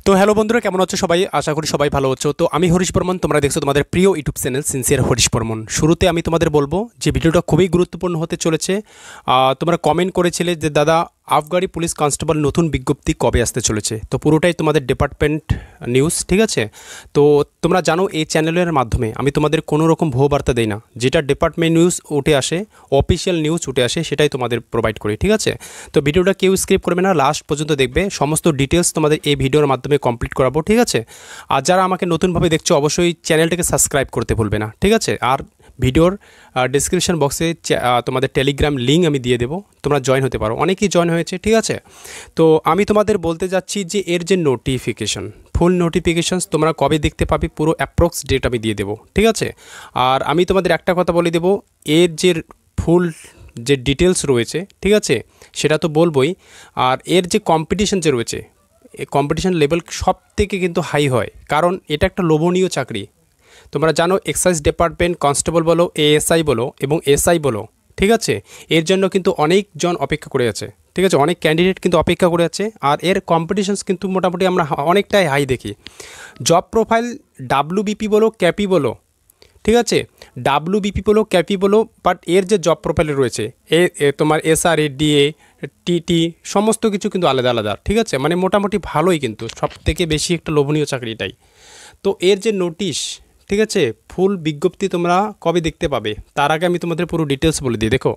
তো হ্যালো বন্ধুরা, কেমন আছো সবাই? আশা করি সবাই ভালো আছো। তো আমি হরিশ বর্মন, তোমরা দেখছো তোমাদের প্রিয় YouTube channel sincere Harish Barman. শুরুতে আমি তোমাদের বলবো যে ভিডিওটা খুবই গুরুত্বপূর্ণ হতে চলেছে। তোমরা কমেন্ট করেছিলে যে দাদা আবগারি পুলিশ কনস্টেবল নতুন বিজ্ঞপ্তি কবে আসতে চলেছে। তো পুরোটাই তোমাদের ডিপার্টমেন্ট নিউজ, ঠিক আছে? তো তোমরা জানো এই চ্যানেলের মাধ্যমে আমি তোমাদের কোনো রকম ভুয়ো বার্তা দেই না। যেটা ডিপার্টমেন্ট নিউজ উঠে আসে, অফিসিয়াল নিউজ উঠে আসে, সেটাই তোমাদের প্রোভাইড করি, ঠিক আছে? তো ভিডিওটা কেউ স্কিপ করবে না, লাস্ট পর্যন্ত দেখবে। সমস্ত ডিটেলস তোমাদের এই ভিডিওর মাধ্যমে কমপ্লিট করাবো, ঠিক আছে? আর যারা আমাকে নতুনভাবে দেখছো অবশ্যই চ্যানেলটাকে সাবস্ক্রাইব করতে ভুলবে না, ঠিক আছে? আর ভিডিওর ডিসক্রিপশন বক্সে তোমাদের টেলিগ্রাম লিঙ্ক আমি দিয়ে দেবো, তোমরা জয়েন হতে পারো। অনেকেই জয়েন হয়েছে, ঠিক আছে? তো আমি তোমাদের বলতে যাচ্ছি যে এর যে নোটিফিকেশন, ফুল নোটিফিকেশানস তোমরা কবে দেখতে পাবে, পুরো অ্যাপ্রক্স ডেট আমি দিয়ে দেবো, ঠিক আছে? আর আমি তোমাদের একটা কথা বলে দেবো, এর যে ফুল যে ডিটেলস রয়েছে, ঠিক আছে, সেটা তো বলবোই। আর এর যে কম্পিটিশন যে রয়েছে, এই কম্পিটিশন লেভেল সব থেকে কিন্তু হাই হয়, কারণ এটা একটা লোভনীয় চাকরি। তোমরা জানো এক্সাইজ ডিপার্টমেন্ট কনস্টেবল বলো, এএসআই বলো এবং এসআই বলো, ঠিক আছে, এর জন্য কিন্তু অনেকজন অপেক্ষা করে আছে, ঠিক আছে? অনেক ক্যান্ডিডেট কিন্তু অপেক্ষা করে আছে। আর এর কম্পিটিশনস কিন্তু মোটামুটি আমরা অনেকটাই হাই দেখি। জব প্রোফাইল ডাব্লিউবিপি বলো, ক্যাপি বলো, ঠিক আছে, ডাব্লিউবিপি বলো, ক্যাপি বলো, বাট এর যে জব প্রোফাইল রয়েছে তোমার এসআরএ, ডিএ, টিটি সমস্ত কিছু কিন্তু আলাদা আলাদা, ঠিক আছে? মানে মোটামুটি ভালোই, কিন্তু সব থেকে বেশি একটা লোভনীয় চাকরিটাই। তো এর যে নোটিশ, ঠিক আছে, ফুল বিজ্ঞপ্তি তোমরা কবে দেখতে পাবে তার আগে আমি তোমাদের পুরো ডিটেলস বলে দিই। দেখো,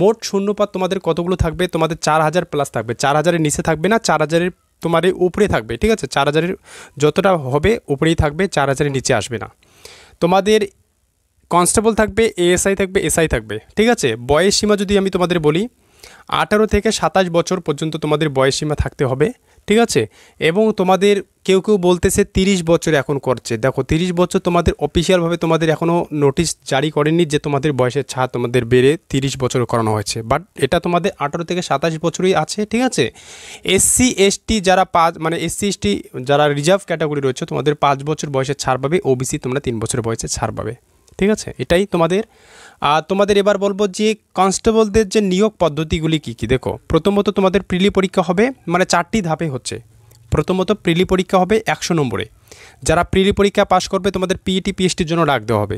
মোট শূন্যপাত তোমাদের কতগুলো থাকবে? তোমাদের 4000 প্লাস থাকবে। 4000-এর নিচে থাকবে না, 4000-এর তোমার উপরে থাকবে, ঠিক আছে? 4000-এর যতটা হবে উপরেই থাকবে, 4000-এর নিচে আসবে না। তোমাদের কনস্টেবল থাকবে, এএসআই থাকবে, এসআই থাকবে, ঠিক আছে? বয়স সীমা যদি আমি তোমাদের বলি, 18 থেকে 27 বছর পর্যন্ত তোমাদের বয়স সীমা থাকতে হবে, ঠিক আছে? এবং তোমাদের কেউ কেউ বলতেছে 30 বছর এখন করছে। দেখো, 30 বছর তোমাদের অফিসিয়ালভাবে তোমাদের এখনও নোটিশ জারি করেনি যে তোমাদের বয়সের ছাড় তোমাদের বেড়ে 30 বছর করানো হয়েছে, বাট এটা তোমাদের 18 থেকে 27 বছরই আছে, ঠিক আছে? এসসি এসটি যারা এসসি এসটি যারা রিজার্ভ ক্যাটাগরি রয়েছে তোমাদের 5 বছর বয়সের ছাড় পাবে। ওবিসি তোমরা 3 বছর বয়সে ছাড় পাবে, ঠিক আছে? এটাই তোমাদের এবার বলবো যে কনস্টেবলদের যে নিয়োগ পদ্ধতিগুলি কী কী। দেখো, প্রথমত তোমাদের প্রিলি পরীক্ষা হবে, মানে 4টি ধাপে হচ্ছে। প্রথমত প্রিলি পরীক্ষা হবে 100 নম্বরে। যারা প্রিলি পরীক্ষা পাশ করবে তোমাদের পিইটি পিএইচডির জন্য ডাক দেওয়া হবে।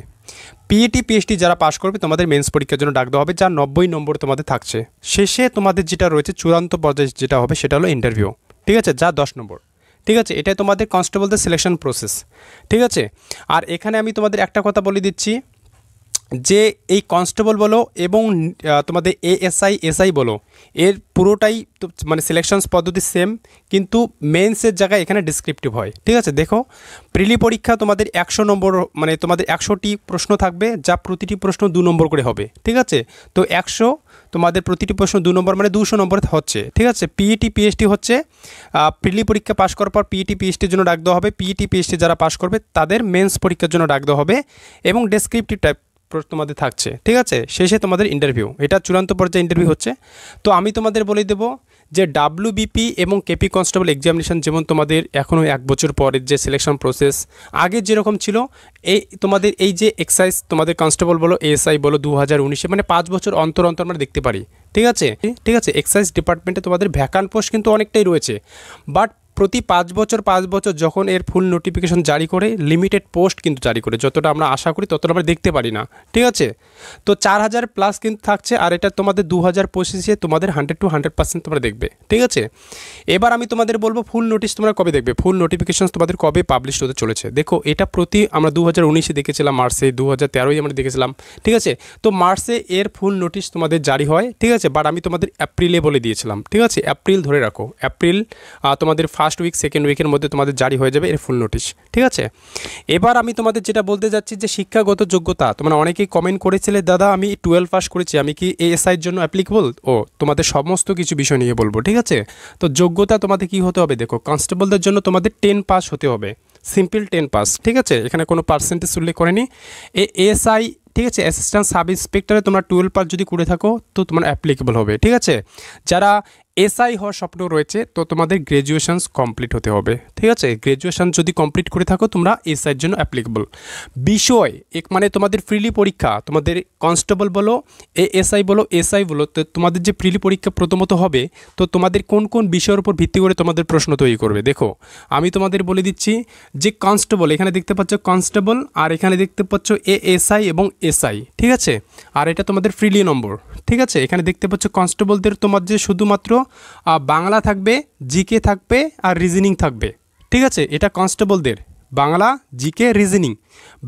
পিইটি পিএইচডি যারা পাশ করবে তোমাদের মেন্স পরীক্ষার জন্য ডাক দেওয়া হবে, যা 90 নম্বর তোমাদের থাকছে। শেষে তোমাদের যেটা রয়েছে চূড়ান্ত পর্যায়ে যেটা হবে সেটা হলো ইন্টারভিউ, ঠিক আছে, যা 10 নম্বর, ঠিক আছে? এটাই তোমাদের কনস্টেবলদের সিলেকশন প্রসেস, ঠিক আছে? আর এখানে আমি তোমাদের একটা কথা বলে দিচ্ছি যে এই কনস্টেবল বলো এবং তোমাদের এএসআই এসআই বলো, এর পুরোটাই মানে সিলেকশনস পদ্ধতি সেম, কিন্তু মেন্সের জায়গায় এখানে ডিসক্রিপটিভ হয়, ঠিক আছে? দেখো, প্রিলি পরীক্ষা তোমাদের 100 নম্বর, মানে তোমাদের 100টি প্রশ্ন থাকবে, যা প্রতিটি প্রশ্ন 2 নম্বর করে হবে, ঠিক আছে? তো 100 তোমাদের প্রতিটি প্রশ্ন 2 নম্বর, মানে 200 নম্বর হচ্ছে, ঠিক আছে? পিইটি পিএইচডি হচ্ছে প্রিলি পরীক্ষা পাশ করার পর পিইটি পিএইচডির জন্য ডাক দেওয়া হবে। পিইটি পিএইচডি যারা পাশ করবে তাদের মেন্স পরীক্ষার জন্য ডাক দেওয়া হবে এবং ডেসক্রিপটিভ টাইপ তোমাদের থাকছে, ঠিক আছে? শেষে তোমাদের ইন্টারভিউ, এটা চূড়ান্ত পর্যায়ে ইন্টারভিউ হচ্ছে। তো আমি তোমাদের বলে দেবো যে ডাব্লিউবিপি এবং কেপি কনস্টেবল এক্সামিনেশন যেমন তোমাদের এখনও 1 বছর পরের যে সিলেকশন প্রসেস আগে যেরকম ছিল, এই তোমাদের এই যে এক্সাইজ তোমাদের কনস্টেবল বলো, এএসআই বলো, 2019-এ মানে 5 বছর অন্তর অন্তর আমরা দেখতে পারি, ঠিক আছে? ঠিক আছে, এক্সাইজ ডিপার্টমেন্টে তোমাদের ভ্যাকান্ট পোস্ট কিন্তু অনেকটাই রয়েছে, বাট প্রতি 5 বছর যখন এর ফুল নোটিফিকেশন জারি করে, লিমিটেড পোস্ট কিন্তু জারি করে, যতটা আমরা আশা করি ততটা আমরা দেখতে পারি না, ঠিক আছে? তো 4000 প্লাস কিন্তু থাকছে, আর এটা তোমাদের 2025-এ তোমাদের 100 to 100% তোমরা দেখবে, ঠিক আছে? এবার আমি তোমাদের বলবো ফুল নোটিশ তোমরা কবে দেখবে, ফুল নোটিফিকেশন তোমাদের কবে পাবলিশ হতে চলেছে। দেখো, এটা আমরা 2019-এ দেখেছিলাম, মার্চে, 2013-ই আমরা দেখেছিলাম, ঠিক আছে? তো মার্চে এর ফুল নোটিশ তোমাদের জারি হয়, ঠিক আছে? বাট আমি তোমাদের এপ্রিলে বলে দিয়েছিলাম, ঠিক আছে? এপ্রিল ধরে রাখো, এপ্রিল তোমাদের ফার্স্ট উইক সেকেন্ড উইকের মধ্যে তোমাদের জারি হয়ে যাবে এর ফুল নোটিশ, ঠিক আছে? এবার আমি তোমাদের যেটা বলতে যাচ্ছি যে শিক্ষাগত যোগ্যতা, তোমরা অনেকেই কমেন্ট করেছিলে দাদা আমি 12 পাস করেছি, আমি কি এএসআইয়ের জন্য অ্যাপ্লিকেবল? তোমাদের সমস্ত কিছু বিষয় নিয়ে বলবো, ঠিক আছে? তো যোগ্যতা তোমাদের কি হতে হবে? দেখো, কনস্টেবলদের জন্য তোমাদের 10 পাস হতে হবে, সিম্পল 10 পাস, ঠিক আছে? এখানে কোনো পার্সেন্টেজ উল্লেখ করেনি। এএসআই, ঠিক আছে, অ্যাসিস্ট্যান্ট সাব ইন্সপেক্টরে তোমরা 12 পাস যদি করে থাকো তো তোমার অ্যাপ্লিকেবল হবে, ঠিক আছে? যারা এসআই হওয়ার স্বপ্ন রয়েছে, তো তোমাদের গ্র্যাজুয়েশনস কমপ্লিট হতে হবে। ঠিক আছে, গ্র্যাজুয়েশন যদি কমপ্লিট করে থাকো তোমরা এসআইয়ের জন্য অ্যাপ্লিকেবল। বিষয় মানে তোমাদের ফ্রিলি পরীক্ষা, তোমাদের কনস্টেবল বলো, এএসআই বলো, এসআই বলো, তো তোমাদের যে ফ্রিলি পরীক্ষা প্রথমত হবে, তো তোমাদের কোন কোন বিষয়ের উপর ভিত্তি করে তোমাদের প্রশ্ন তৈরি করবে। দেখো আমি তোমাদের বলে দিচ্ছি যে কনস্টেবল, এখানে দেখতে পাচ্ছ কনস্টেবল, আর এখানে দেখতে পাচ্ছ এএসআই এবং এসআই। ঠিক আছে, আর এটা তোমাদের ফ্রিলি নম্বর। ঠিক আছে, এখানে দেখতে পাচ্ছ কনস্টেবলদের তোমার যে শুধুমাত্র বাংলা থাকবে, জিকে থাকবে আর রিজনিং থাকবে। ঠিক আছে, এটা কনস্টেবলদের বাংলা, জিকে, রিজনিং।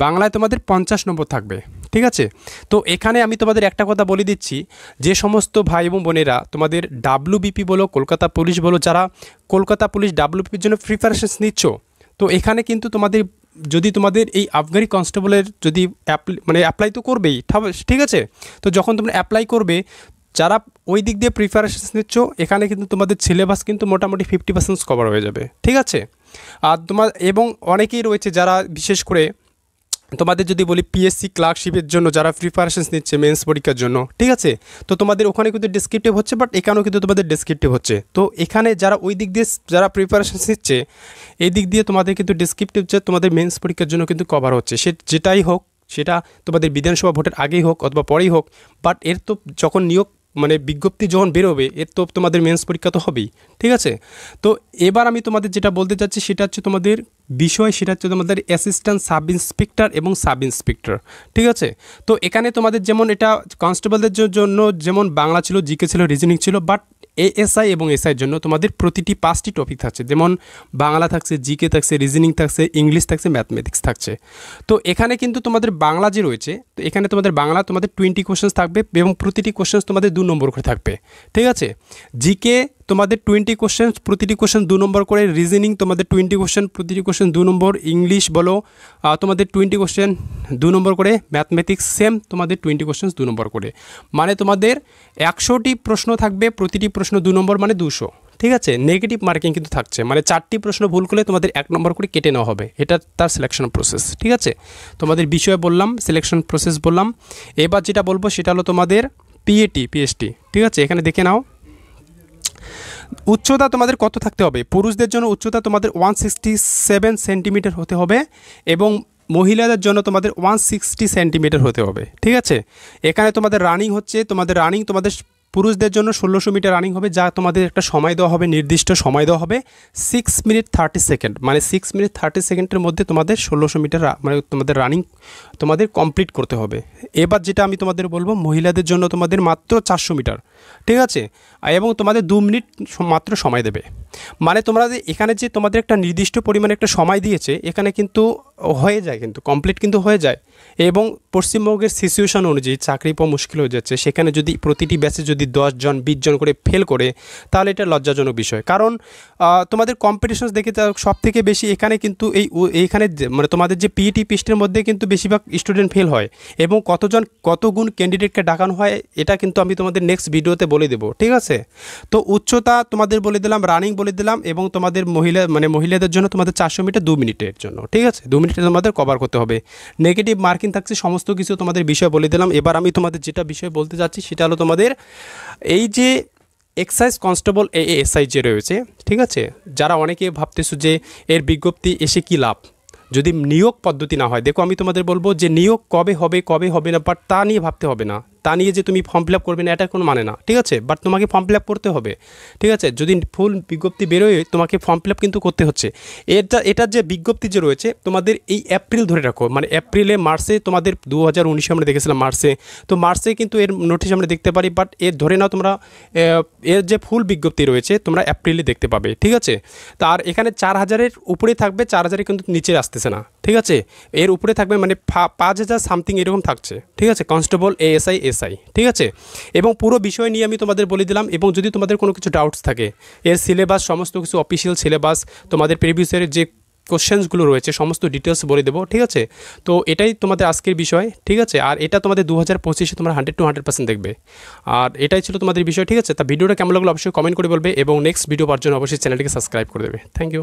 বাংলায় তোমাদের 50 নম্বর থাকবে। ঠিক আছে, তো এখানে আমি তোমাদের একটা কথা বলে দিচ্ছি, যে সমস্ত ভাই এবং বোনেরা তোমাদের ডাব্লিউবিপি বলো, কলকাতা পুলিশ বলো, যারা কলকাতা পুলিশ ডাব্লিউবিপির জন্য প্রিপারেশনস নিচ্ছ, তো এখানে কিন্তু তোমাদের যদি তোমাদের এই আফগানি কনস্টেবলের যদি অ্যাপ্লাই তো করবেই। ঠিক আছে, তো যখন তোমরা অ্যাপ্লাই করবে, যারা ওই দিক দিয়ে প্রিপারেশনস নিচ্ছ, এখানে কিন্তু তোমাদের সিলেবাস কিন্তু মোটামুটি 50% কভার হয়ে যাবে। ঠিক আছে, আর তোমার এবং অনেকেই রয়েছে যারা বিশেষ করে তোমাদের যদি বলি পিএসসি ক্লার্কশিপের জন্য যারা প্রিপারেশনস নিচ্ছে মেন্স পরীক্ষার জন্য। ঠিক আছে, তো তোমাদের ওখানে কিন্তু ডেসক্রিপটিভ হচ্ছে, বাট এখানেও কিন্তু তোমাদের ডেসক্রিপটিভ হচ্ছে। তো এখানে যারা ওই দিক দিয়ে যারা প্রিপারেশনস নিচ্ছে, এই দিক দিয়ে তোমাদের কিন্তু ডেসক্রিপটিভ যে তোমাদের মেন্স পরীক্ষার জন্য কিন্তু কভার হচ্ছে। যেটাই হোক, সেটা তোমাদের বিধানসভা ভোটের আগেই হোক অথবা পরেই হোক, বাট এর তো যখন নিয়োগ বিজ্ঞপ্তি যখন বেরোবে, এর তো তোমাদের মেন্স পরীক্ষা তো হবেই। ঠিক আছে, তো এবার আমি তোমাদের যেটা বলতে চাচ্ছি সেটা হচ্ছে তোমাদের বিষয়, সেটা হচ্ছে তোমাদের অ্যাসিস্ট্যান্ট সাব ইন্সপেক্টর এবং সাব ইন্সপেক্টর। ঠিক আছে, তো এখানে তোমাদের যেমন এটা কনস্টেবলদের জন্য যেমন বাংলা ছিল, জিকে ছিল, রিজনিং ছিল, বাট এএসআই এবং এসআইয়ের জন্য তোমাদের প্রতিটি 5টি টপিক থাকছে, যেমন বাংলা থাকছে, জিকে থাকছে, রিজনিং থাকছে, ইংলিশ থাকছে, ম্যাথমেটিক্স থাকছে। তো এখানে কিন্তু তোমাদের বাংলা যে রয়েছে, তো এখানে তোমাদের বাংলা তোমাদের 20 কোশ্চেন্স থাকবে এবং প্রতিটি কোশ্চেন্স তোমাদের 2 নম্বর করে থাকবে। ঠিক আছে, জিকে তোমাদের 20 কোশ্চেন, প্রতিটি কোশ্চেন 2 নম্বর করে, রিজনিং তোমাদের 20 কোশ্চেন, প্রতিটি কোশ্চেন 2 নম্বর, ইংলিশ বলো তোমাদের 20 কোশ্চেন 2 নম্বর করে, ম্যাথমেটিক্স সেম তোমাদের 20 কোশ্চেন 2 নম্বর করে। মানে তোমাদের 100টি প্রশ্ন থাকবে, প্রতিটি প্রশ্ন 2 নম্বর, মানে 200। ঠিক আছে, নেগেটিভ মার্কিং কিন্তু থাকছে, মানে 4টি প্রশ্ন ভুল করলে তোমাদের 1 নম্বর করে কেটে নেওয়া হবে। এটা তার সিলেকশন প্রসেস। ঠিক আছে, তোমাদের বিষয় বললাম, সিলেকশন প্রসেস বললাম। এবার যেটা বলবো সেটা হলো তোমাদের পিএসটি। ঠিক আছে, এখানে দেখে নাও উচ্চতা তোমাদের কত থাকতে হবে। পুরুষদের জন্য উচ্চতা তোমাদের 167 সেন্টিমিটার হতে হবে এবং মহিলাদের জন্য তোমাদের 160 সেন্টিমিটার হতে হবে। ঠিক আছে, এখানে তোমাদের রানিং হচ্ছে, তোমাদের পুরুষদের জন্য 1600 মিটার রানিং হবে, যা তোমাদের একটা সময় দেওয়া হবে, নির্দিষ্ট সময় দেওয়া হবে 6 মিনিট 30 সেকেন্ড, মানে 6 মিনিট 30 সেকেন্ডের মধ্যে তোমাদের 1600 মিটার মানে তোমাদের রানিং তোমাদের কমপ্লিট করতে হবে। এবার যেটা আমি তোমাদের বলবো, মহিলাদের জন্য তোমাদের মাত্র 400 মিটার। ঠিক আছে, এবং তোমাদের 2 মিনিট মাত্র সময় দেবে। মানে তোমরা এখানে যে তোমাদের একটা নির্দিষ্ট পরিমাণে একটা সময় দিয়েছে, এখানে কিন্তু হয়ে যায়, কিন্তু কমপ্লিট কিন্তু হয়ে যায়। এবং পশ্চিমবঙ্গের সিচুয়েশন অনুযায়ী চাকরি পাওয়া মুশকিল হয়ে যাচ্ছে, সেখানে যদি প্রতিটি ব্যাচে যদি 10 জন 20 জন করে ফেল করে, তাহলে এটা লজ্জাজনক বিষয়। কারণ তোমাদের কম্পিটিশন দেখে সব থেকে বেশি এখানে কিন্তু এইখানে মানে তোমাদের যে পিইটি পিস্টের মধ্যে কিন্তু বেশিরভাগ স্টুডেন্ট ফেল হয়, এবং কত গুণ ক্যান্ডিডেটকে ডাকানো হয়, এটা কিন্তু আমি তোমাদের নেক্সট ভিডিওতে বলে দেবো। ঠিক আছে, তো উচ্চতা তোমাদের বলে দিলাম, রানিং বলে দিলাম, এবং তোমাদের মহিলাদের জন্য তোমাদের 400 মিটার 2 মিনিটের জন্য। ঠিক আছে, 2 মিনিটে তোমাদের কভার করতে হবে। নেগেটিভ মার্কিং থাকছে, সমস্ত কিছু তোমাদের বিষয় বলে দিলাম। এবার আমি তোমাদের যেটা বিষয় বলতে চাচ্ছি সেটা হলো তোমাদের এই যে এক্সাইজ কনস্টেবল এএসআই যে রয়েছে। ঠিক আছে, যারা অনেকে ভাবতেছো যে এর বিজ্ঞপ্তি এসে কি লাভ যদি নিয়োগ পদ্ধতি না হয়। দেখো আমি তোমাদের বলবো যে নিয়োগ কবে হবে না, বাট তা নিয়ে ভাবতে হবে না, তা নিয়ে যে তুমি ফর্ম ফিল আপ করবে না এটা কোনো মানে না। ঠিক আছে, বাট তোমাকে ফর্ম ফিল আপ করতে হবে। ঠিক আছে, যদি ফুল বিজ্ঞপ্তি বেরোয় তোমাকে ফর্ম ফিল আপ কিন্তু করতে হচ্ছে। এটার যে বিজ্ঞপ্তি যে রয়েছে তোমাদের এই এপ্রিল ধরে রাখো, মানে এপ্রিলে মার্চে তোমাদের 2019 আমরা দেখেছিলাম মার্চে, তো মার্চে কিন্তু এর নোটিশ আমরা দেখতে পারি, বাট এর ধরে নাও তোমরা এর যে ফুল বিজ্ঞপ্তি রয়েছে তোমরা এপ্রিলে দেখতে পাবে। ঠিক আছে, তার এখানে 4000-এর উপরেই থাকবে, 4000-এর কিন্তু নিচে আসতেছে না। ঠিক আছে, এর উপরে থাকবে মানে 5000 সামথিং এরকম থাকছে। ঠিক আছে, কনস্টেবল এএসআই। ঠিক আছে, এবং পুরো বিষয় নিয়ে আমি তোমাদের বলে দিলাম। এবং যদি তোমাদের কোনো কিছু ডাউটস থাকে, এর সিলেবাস সমস্ত কিছু অফিসিয়াল সিলেবাস, তোমাদের প্রিভিয়াস ইয়ারের যে কোশ্চেন্সগুলো রয়েছে সমস্ত ডিটেলস বলে দেবো। ঠিক আছে, তো এটাই তোমাদের আজকের বিষয়। ঠিক আছে, আর এটা তোমাদের 2025-এ তোমরা 100 to 100% দেখবে। আর এটাই ছিল তোমাদের বিষয়। ঠিক আছে, তা ভিডিওটা কেমন লাগলো অবশ্যই কমেন্ট করে বলবে, এবং নেক্সট ভিডিও পাওয়ার জন্য অবশ্যই চ্যানেলটিকে সাবস্ক্রাইব করে দেবে। Thank you.